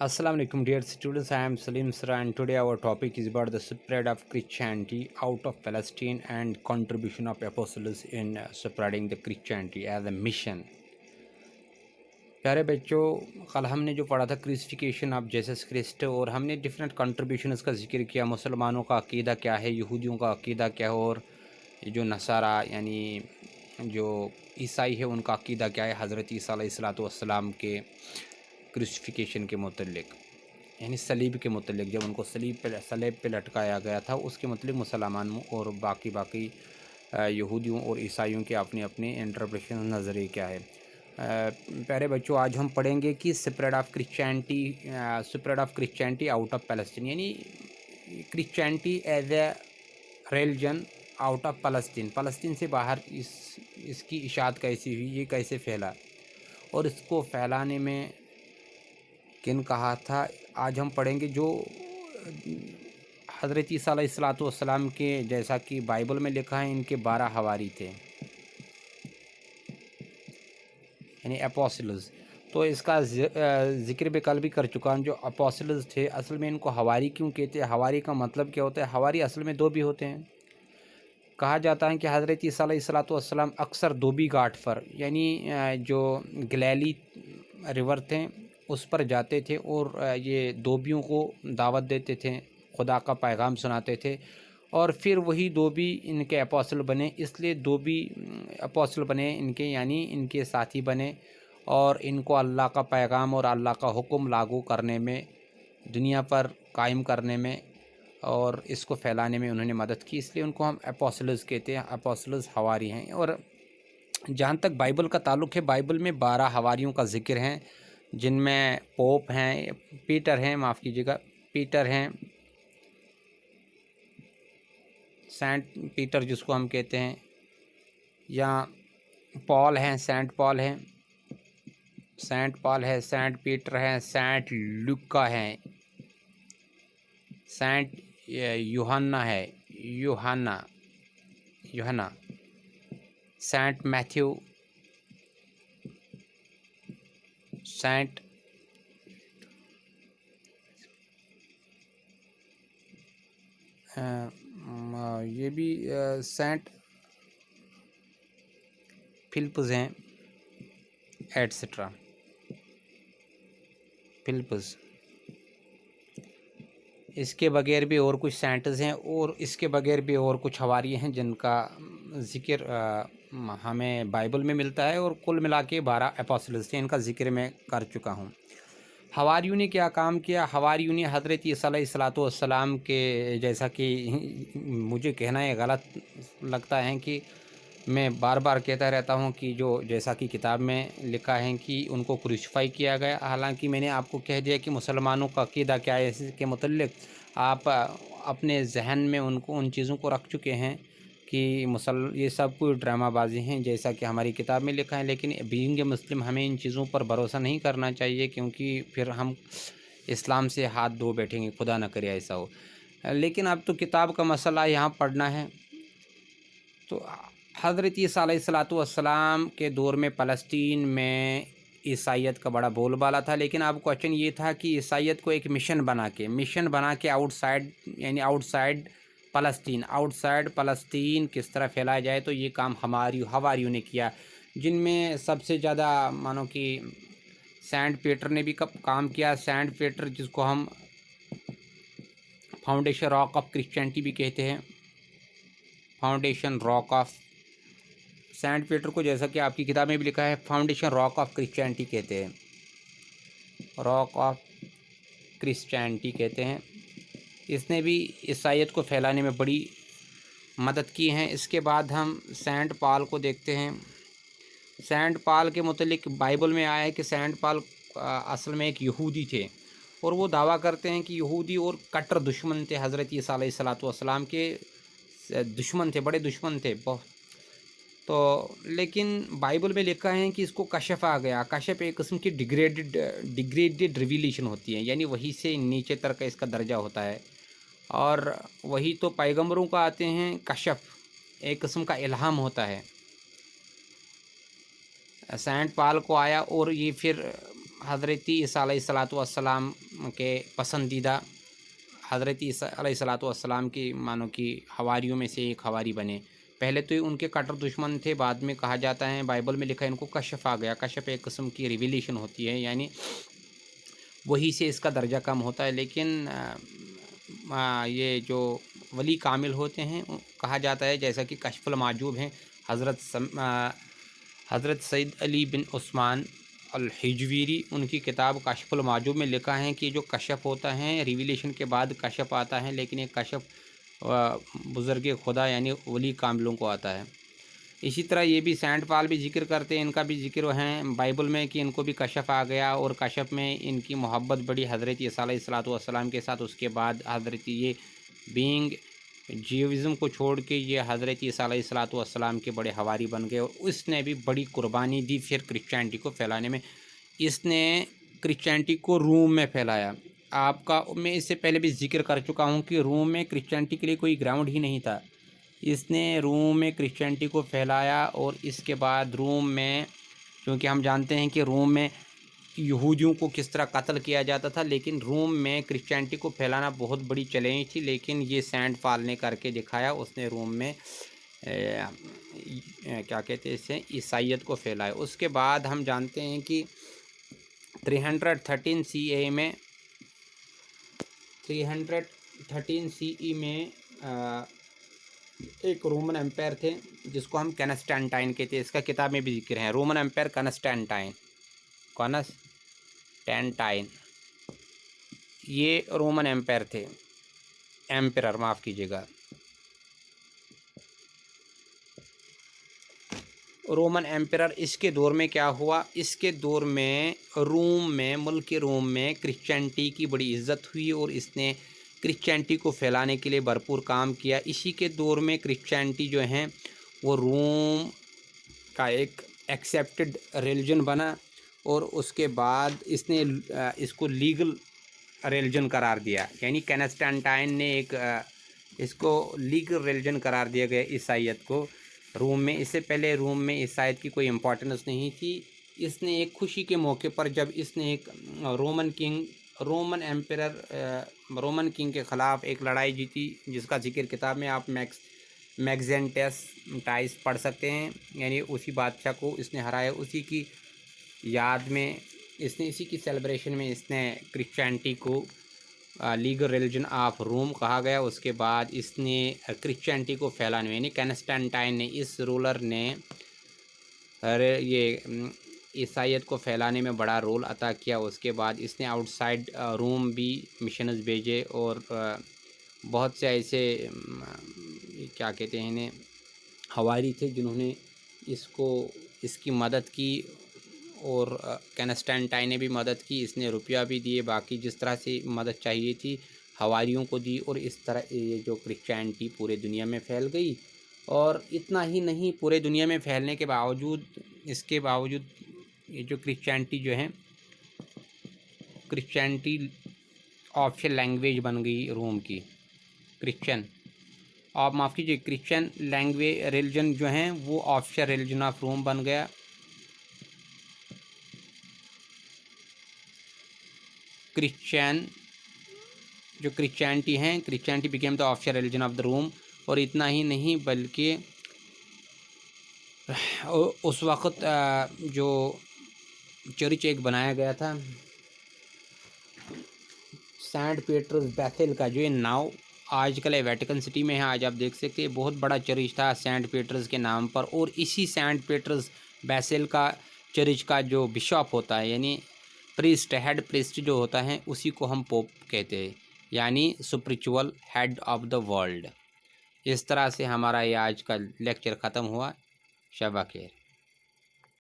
Assalamu alaikum dear students, I am Salim Sra and today our topic is about the spread of Christianity out of Palestine and contribution of apostles in spreading the Christianity as a mission. प्यारे बच्चों, कल हमने जो पढ़ा था क्रिस्टिफिकेशन of Jesus Christ और हमने different contribution का जिक्र किया। मुसलमानों का अकीदा क्या है, यहूदियों का अकीदा क्या है और जो नसारा यानी जो ईसाई है उनका अकीदा क्या है हज़रत ईसा अलैहिस्सलाम के क्रिस्टिफिकेशन के मुतल्लिक, यानी सलीब के मुतल्लिक, जब उनको सलीब पे लटकाया गया था उसके मुतल्लिक मुसलमानों और बाकी यहूदियों और ईसाइयों के अपने अपने इंटरप्रिटेशन नज़रिए क्या है। प्यारे बच्चों, आज हम पढ़ेंगे कि spread of Christianity out of Palestine, यानी Christianity as a religion out of फ़लस्तीन से बाहर इसकी इशाअत कैसी हुई, ये कैसे फैला और इसको फैलाने में किन कहा था। आज हम पढ़ेंगे जो हज़रत ईसा अलैहिस्सलाम के, जैसा कि बाइबल में लिखा है, इनके 12 हवारी थे यानी अपोस्टल्स। तो इसका ज़िक्र भी कल भी कर चुका हूँ। जो अपोस्टल्स थे असल में इनको हवारी क्यों कहते हैं, हवारी का मतलब क्या होता है। हवारी असल में 2 भी होते हैं। कहा जाता है कि हज़रत ईसा अलैहिस्सलाम अक्सर धोबी घाट पर, यानी जो गलीली रिवर थे उस पर जाते थे और ये धोबियों को दावत देते थे, खुदा का पैगाम सुनाते थे और फिर वही धोबी इनके अपोस्टल बने। इसलिए धोबी अपोस्टल बने इनके, यानी इनके साथी बने और इनको अल्लाह का पैगाम और अल्लाह का हुक्म लागू करने में, दुनिया पर कायम करने में और इसको फैलाने में उन्होंने मदद की। इसलिए उनको हम अपोस्टल्स कहते हैं, अपोस्टल्स हवारी हैं। और जहाँ तक बाइबल का ताल्लुक़ है, बाइबल में 12 हवारियों का ज़िक्र है, जिनमें पोप हैं, पीटर हैं, माफ़ कीजिएगा, पीटर हैं, सेंट पीटर जिसको हम कहते हैं, या पॉल हैं, सेंट पॉल है, सेंट पीटर हैं, सेंट लूका हैं, सेंट यूहन्ना है, यूहन्ना, सेंट मैथ्यू, सेंट ये भी सेंट फिलिप्स हैं, एटसेट्रा, फिलिप्स। इसके बगैर भी और कुछ सेंट्स हैं और इसके बगैर भी और कुछ हवारी हैं जिनका ज़िक्र हमें बाइबल में मिलता है और कुल मिला के 12 अपोस्टल्स थे। इनका ज़िक्र मैं कर चुका हूँ। हवारियों ने क्या काम किया। हवारियों ने हज़रत ईसा अलैहिस्सलाम के, जैसा कि मुझे कहना है गलत लगता है कि मैं बार बार कहता रहता हूं कि जो जैसा कि किताब में लिखा है कि उनको क्रूसिफाई किया गया। हालांकि मैंने आपको कह दिया कि मुसलमानों का अक़ीदा क्या है, इसके मुतल्लिक़ आप अपने जहन में उनको उन चीज़ों को रख चुके हैं कि ये सब कोई ड्रामाबाजी हैं, जैसा कि हमारी किताब में लिखा है। लेकिन बीइंग ए मुस्लिम हमें इन चीज़ों पर भरोसा नहीं करना चाहिए, क्योंकि फिर हम इस्लाम से हाथ धो बैठेंगे, खुदा न करे ऐसा हो। लेकिन अब तो किताब का मसला यहाँ पढ़ना है। तो हज़रत ईसा अलैहिस्सलाम के दौर में फ़लस्तीन में ईसाइयत का बड़ा बोलबाला था। लेकिन अब क्वेश्चन ये था कि ईसाइयत को एक मिशन बना के आउटसाइड, यानी आउटसाइड फ़लस्तीन किस तरह फैलाया जाए। तो ये काम हवारियों ने किया, जिनमें सबसे ज़्यादा मानो कि सेंट पीटर ने भी काम किया। सेंट पीटर जिसको हम फाउंडेशन रॉक ऑफ क्रिश्चियनिटी भी कहते हैं, foundation rock of saint Peter को, जैसा कि आपकी किताब में भी लिखा है, फाउंडेशन रॉक ऑफ क्रिश्चियनिटी कहते हैं, रॉक ऑफ क्रिश्चियनिटी कहते हैं। इसने भी ईसाइयत को फैलाने में बड़ी मदद की है। इसके बाद हम सेंट पॉल को देखते हैं। सेंट पॉल के मुतल्लिक बाइबल में आया है कि सेंट पॉल असल में एक यहूदी थे और वो दावा करते हैं कि यहूदी और कट्टर दुश्मन थे, हज़रत ईसा अलैहिस्सलाम के दुश्मन थे, बड़े दुश्मन थे बहुत। तो लेकिन बाइबल में लिखा है कि इसको कशफ आ गया। कशफ एक किस्म की डिग्रेडेड रिवीलेशन होती है, यानी वही से नीचे तरह का इसका दर्जा होता है। और वही तो पैगंबरों का आते हैं कशफ, एक किस्म का इल्हाम होता है। सेंट पॉल को आया और ये फिर हज़रत ईसा अलैहिस्सलातु वस्सलाम के पसंदीदा हज़रत ईसा अलैहिस्सलातु वस्सलाम की मानो कि हवारियों में से एक हवारी बने। पहले तो ये उनके कट्टर दुश्मन थे, बाद में कहा जाता है, बाइबल में लिखा है, इनको कश्फ आ गया। कश्फ एक किस्म की रिवीलेशन होती है, यानी वही से इसका दर्जा कम होता है। लेकिन ये जो वली कामिल होते हैं, कहा जाता है, जैसा कि कश्फुल माजूब हैं, हज़रत सैयद अली बिन उस्मान अल हिजवीरी, उनकी किताब कश्फुल माजूब में लिखा है कि जो कश्फ होता है, रिवीलेशन के बाद कश्फ आता है, लेकिन एक कश्फ बुज़ुर्ग खुदा यानी वली कामिलों को आता है। इसी तरह ये भी सेंट पॉल भी जिक्र करते हैं, इनका भी जिक्र है बाइबल में कि इनको भी कश्फ आ गया और कश्फ में इनकी मोहब्बत बढ़ी हज़रत ईसा अलैहिस्सलातु वस्सलाम के साथ। उसके बाद हज़रत ये बीइंग जीविज़म को छोड़ के ये हज़रत ईसा अलैहिस्सलातु वस्सलाम के बड़े हवारी बन गए और उसने भी बड़ी कुर्बानी दी फिर क्रिश्चियनिटी को फैलाने में। इसने क्रिश्चियनिटी को रोम में फैलाया। आपका मैं इससे पहले भी जिक्र कर चुका हूँ कि रोम में क्रिश्चियनिटी के लिए कोई ग्राउंड ही नहीं था। इसने रोम में क्रिश्चियनिटी को फैलाया और इसके बाद रोम में, क्योंकि हम जानते हैं कि रोम में यहूदियों को किस तरह कत्ल किया जाता था, लेकिन रोम में क्रिश्चियनिटी को फैलाना बहुत बड़ी चैलेंज थी। लेकिन ये सेंट पॉल ने करके दिखाया, उसने रोम में क्या कहते हैं इसे, ईसाइयत को फैलाया। उसके बाद हम जानते हैं कि 313 CE में 313 CE में एक रोमन एम्पायर थे जिसको हम कॉन्स्टेंटाइन कहते हैं। इसका किताब में भी जिक्र है, रोमन एम्पायर कॉन्स्टेंटाइन। ये रोमन एम्पायर थे, एम्परर माफ़ कीजिएगा, रोमन एम्परर। इसके दौर में क्या हुआ, इसके दौर में रोम में, मुल्क रोम में क्रिश्चियनिटी की बड़ी इज्जत हुई और इसने क्रिश्चियनिटी को फैलाने के लिए भरपूर काम किया। इसी के दौर में क्रिश्चियनिटी जो है वो रोम का एक एक्सेप्टेड रिलीजन बना और उसके बाद इसने इसको लीगल रिलीजन करार दिया, यानी कॉन्स्टेंटाइन ने एक इसको लीगल रिलीजन करार दिया गया ईसाइयत को रोम में। इससे पहले रोम में ईसाइयत की कोई इम्पोर्टेंस नहीं थी। इसने एक खुशी के मौके पर जब इसने एक रोमन किंग के ख़िलाफ़ एक लड़ाई जीती, जिसका जिक्र किताब में आप मैक्सेंटस टाइस पढ़ सकते हैं, यानी उसी बादशाह को इसने हराया। उसी की याद में इसने, इसी की सेलिब्रेशन में इसने क्रिश्चियनिटी को लीगल रिलीजन ऑफ रोम कहा गया। उसके बाद इसने क्रिश्चियनिटी को फैलाने में, यानी कॉन्स्टेंटाइन ने, इस रूलर ने ये ईसाइयत को फैलाने में बड़ा रोल अता किया। उसके बाद इसने आउटसाइड रोम भी मिशनस भेजे और बहुत से ऐसे क्या कहते हैं इन्हें, हवारी थे जिन्होंने इसकी मदद की और कॉन्स्टेंटाइन ने भी मदद की। इसने रुपया भी दिए, बाकी जिस तरह से मदद चाहिए थी हवारियों को दी और इस तरह ये जो क्रिश्चियनिटी पूरे दुनिया में फैल गई। और इतना ही नहीं, पूरे दुनिया में फैलने के बावजूद, इसके बावजूद ये जो क्रिश्चियनिटी जो है, क्रिश्चियनिटी ऑफिशियल लैंग्वेज बन गई रोम की। क्रिश्चियन लैंग्वेज रिलीजन जो है वो ऑफिशियल रिलीजन ऑफ रोम बन गया। क्रिश्चियनिटी है, Christianity became the official religion of the Rome. और इतना ही नहीं बल्कि उस वक़्त जो चर्च एक बनाया गया था सेंट पीटर्स बैसिल का, जो ये नाव आजकल वेटिकन सिटी में है, आज आप देख सकते हैं, बहुत बड़ा चर्च था सेंट पीटर्स के नाम पर। और इसी सेंट पीटर्स बैसिल का चर्च का जो बिशप होता है, यानी प्रीस्ट, हेड प्रीस्ट जो होता है, उसी को हम पोप कहते हैं, यानी spiritual head of the world. इस तरह से हमारा ये आज का लेक्चर ख़त्म हुआ। शब खैर।